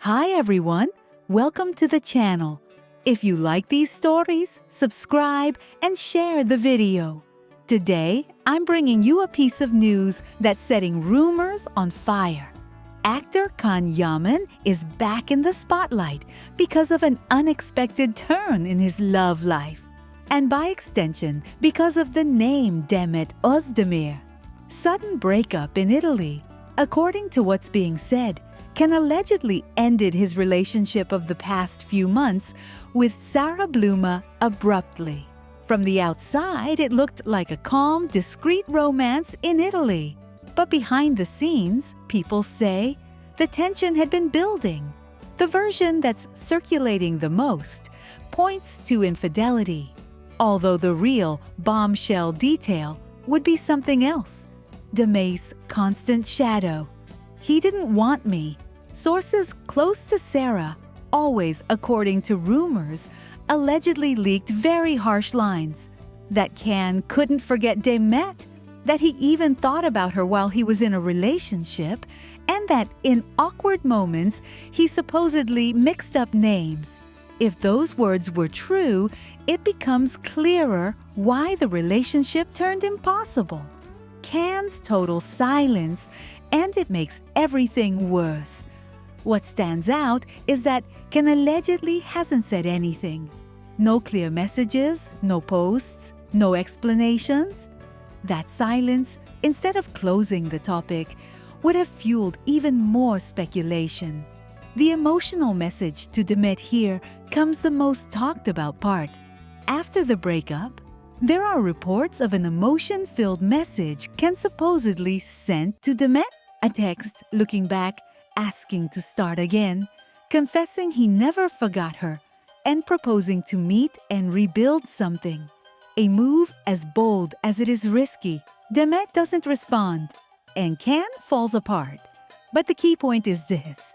Hi everyone, welcome to the channel. If you like these stories, subscribe and share the video. Today, I'm bringing you a piece of news that's setting rumors on fire. Actor Yaman is back in the spotlight because of an unexpected turn in his love life. And by extension, because of the name Demet Özdemir. Sudden breakup in Italy, according to what's being said, can allegedly ended his relationship of the past few months with Sara Betrayal abruptly. From the outside, it looked like a calm, discreet romance in Italy. But behind the scenes, people say, the tension had been building. The version that's circulating the most points to infidelity, although the real bombshell detail would be something else. Demet's constant shadow. He didn't want me. Sources close to Sara, always according to rumors, allegedly leaked very harsh lines. That couldn't forget Demet, that he even thought about her while he was in a relationship, and that in awkward moments he supposedly mixed up names. If those words were true, it becomes clearer why the relationship turned impossible. Can's total silence, and it makes everything worse. What stands out is that Can allegedly hasn't said anything. No clear messages, no posts, no explanations. That silence, instead of closing the topic, would have fueled even more speculation. The emotional message to Demet here comes the most talked about part. After the breakup, there are reports of an emotion-filled message Can supposedly sent to Demet. A text looking back, asking to start again, confessing he never forgot her, and proposing to meet and rebuild something. A move as bold as it is risky. Demet doesn't respond, and Can falls apart. But the key point is this.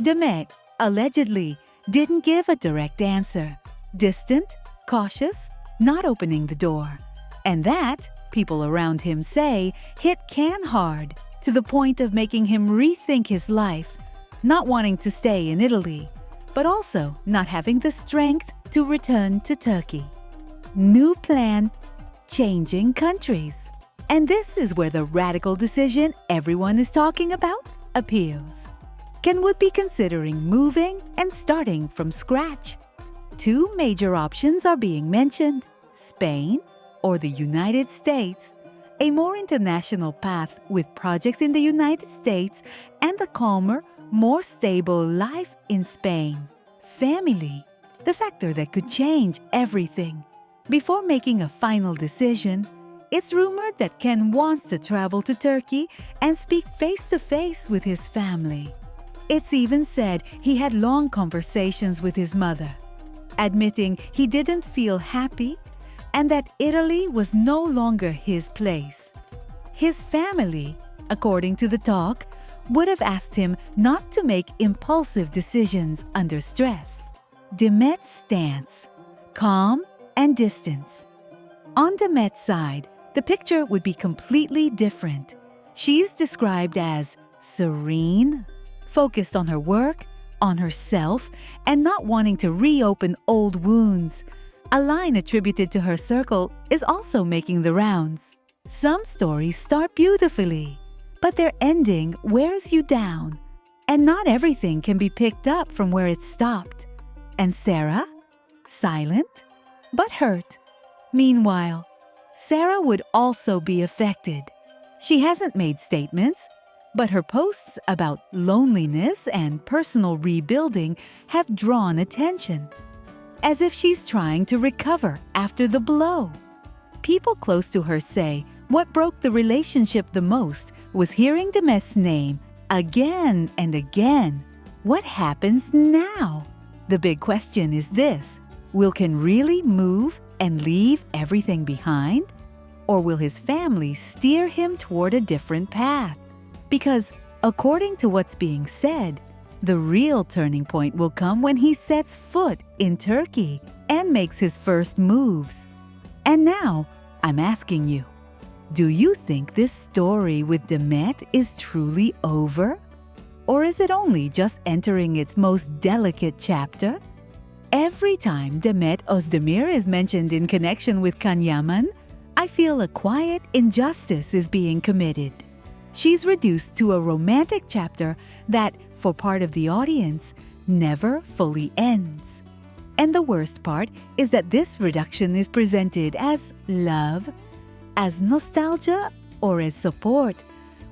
Demet, allegedly, didn't give a direct answer. Distant, cautious, not opening the door. And that, people around him say, hit Can hard, to the point of making him rethink his life, not wanting to stay in Italy, but also not having the strength to return to Turkey. New plan, changing countries. And this is where the radical decision everyone is talking about appears. Can would be considering moving and starting from scratch. Two major options are being mentioned: Spain or the United States, a more international path with projects in the United States, and a calmer, more stable life in Spain. Family, the factor that could change everything. Before making a final decision, it's rumored that Can wants to travel to Turkey and speak face-to-face with his family. It's even said he had long conversations with his mother, admitting he didn't feel happy and that Italy was no longer his place. His family, according to the talk, would have asked him not to make impulsive decisions under stress. Demet's stance, calm and distance. On Demet's side, the picture would be completely different. She's described as serene, focused on her work, on herself, and not wanting to reopen old wounds. A line attributed to her circle is also making the rounds. Some stories start beautifully, but their ending wears you down, and not everything can be picked up from where it stopped. And Sara? Silent, but hurt. Meanwhile, Sara would also be affected. She hasn't made statements, but her posts about loneliness and personal rebuilding have drawn attention, as if she's trying to recover after the blow. People close to her say what broke the relationship the most was hearing Demet's name again and again. What happens now? The big question is this: will Can really move and leave everything behind? Or will his family steer him toward a different path? Because, according to what's being said, the real turning point will come when he sets foot in Turkey and makes his first moves. And now, I'm asking you, do you think this story with Demet is truly over? Or is it only just entering its most delicate chapter? Every time Demet Özdemir is mentioned in connection with Yaman, I feel a quiet injustice is being committed. She's reduced to a romantic chapter that, for part of the audience, never fully ends. And the worst part is that this reduction is presented as love, as nostalgia, or as support,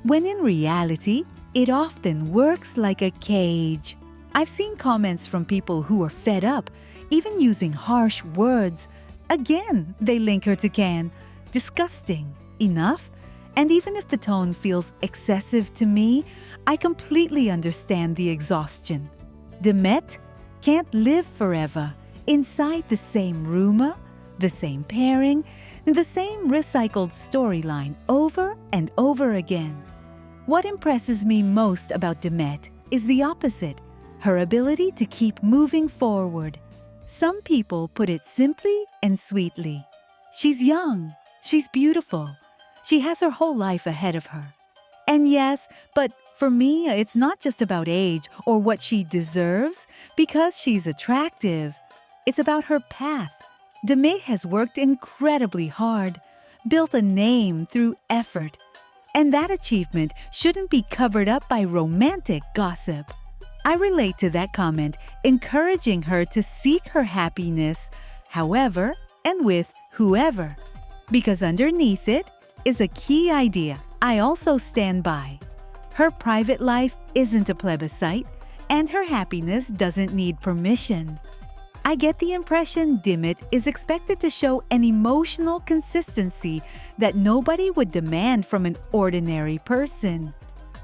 when in reality, it often works like a cage. I've seen comments from people who are fed up, even using harsh words. Again, they link her to Can. Disgusting. Enough? And even if the tone feels excessive to me, I completely understand the exhaustion. Demet can't live forever inside the same rumor, the same pairing, the same recycled storyline over and over again. What impresses me most about Demet is the opposite, her ability to keep moving forward. Some people put it simply and sweetly. She's young, she's beautiful, she has her whole life ahead of her. And yes, but for me, it's not just about age or what she deserves because she's attractive. It's about her path. Demet has worked incredibly hard, built a name through effort, and that achievement shouldn't be covered up by romantic gossip. I relate to that comment, encouraging her to seek her happiness, however and with whoever, because underneath it is a key idea I also stand by. Her private life isn't a plebiscite, and her happiness doesn't need permission. I get the impression Demet is expected to show an emotional consistency that nobody would demand from an ordinary person.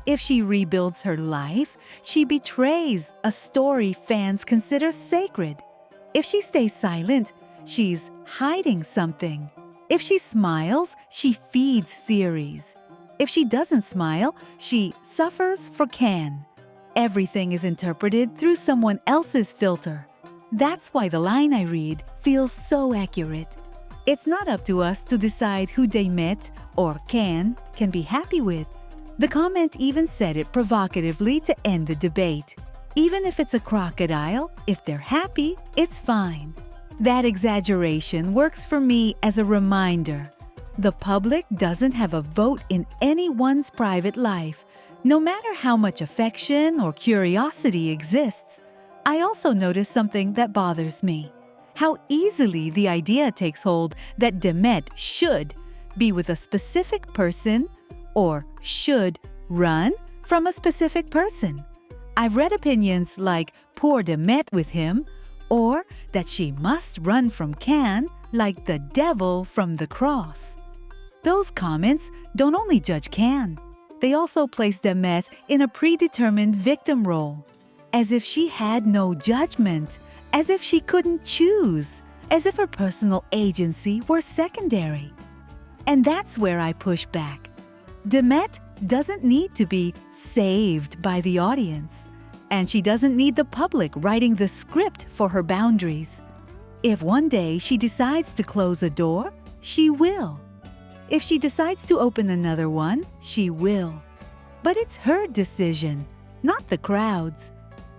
If she rebuilds her life, she betrays a story fans consider sacred. If she stays silent, she's hiding something. If she smiles, she feeds theories. If she doesn't smile, she suffers for Can. Everything is interpreted through someone else's filter. That's why the line I read feels so accurate. It's not up to us to decide who Demet or Can be happy with. The comment even said it provocatively to end the debate. Even if it's a crocodile, if they're happy, it's fine. That exaggeration works for me as a reminder. The public doesn't have a vote in anyone's private life, no matter how much affection or curiosity exists. I also notice something that bothers me. How easily the idea takes hold that Demet should be with a specific person or should run from a specific person. I've read opinions like poor Demet with him, or that she must run from Can like the devil from the cross. Those comments don't only judge Can, they also place Demet in a predetermined victim role, as if she had no judgment, as if she couldn't choose, as if her personal agency were secondary. And that's where I push back. Demet doesn't need to be saved by the audience, and she doesn't need the public writing the script for her boundaries. If one day she decides to close a door, she will. If she decides to open another one, she will. But it's her decision, not the crowd's.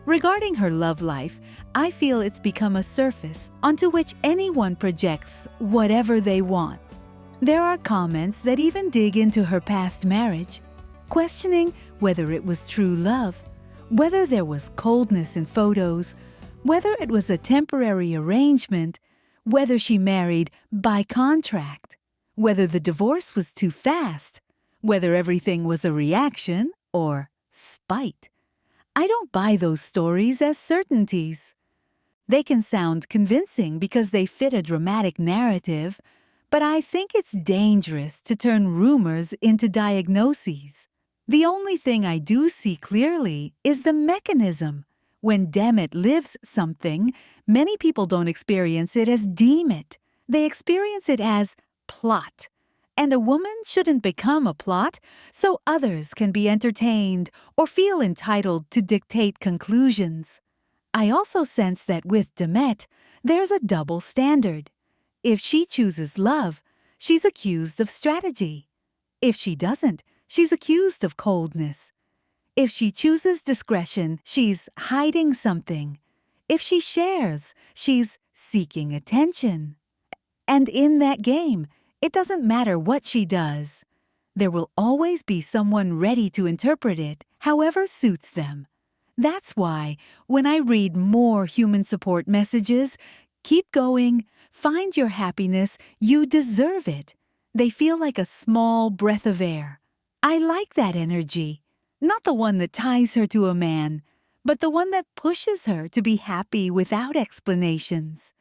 Regarding her love life, I feel it's become a surface onto which anyone projects whatever they want. There are comments that even dig into her past marriage, questioning whether it was true love, whether there was coldness in photos, whether it was a temporary arrangement, whether she married by contract, whether the divorce was too fast, whether everything was a reaction or spite. I don't buy those stories as certainties. They can sound convincing because they fit a dramatic narrative, but I think it's dangerous to turn rumors into diagnoses. The only thing I do see clearly is the mechanism. When Demet lives something, many people don't experience it as deem it. They experience it as plot. And a woman shouldn't become a plot so others can be entertained or feel entitled to dictate conclusions. I also sense that with Demet, there's a double standard. If she chooses love, she's accused of strategy. If she doesn't, she's accused of coldness. If she chooses discretion, she's hiding something. If she shares, she's seeking attention. And in that game, it doesn't matter what she does. There will always be someone ready to interpret it however suits them. That's why, when I read more human support messages, keep going, find your happiness, you deserve it. They feel like a small breath of air. I like that energy. Not the one that ties her to a man, but the one that pushes her to be happy without explanations.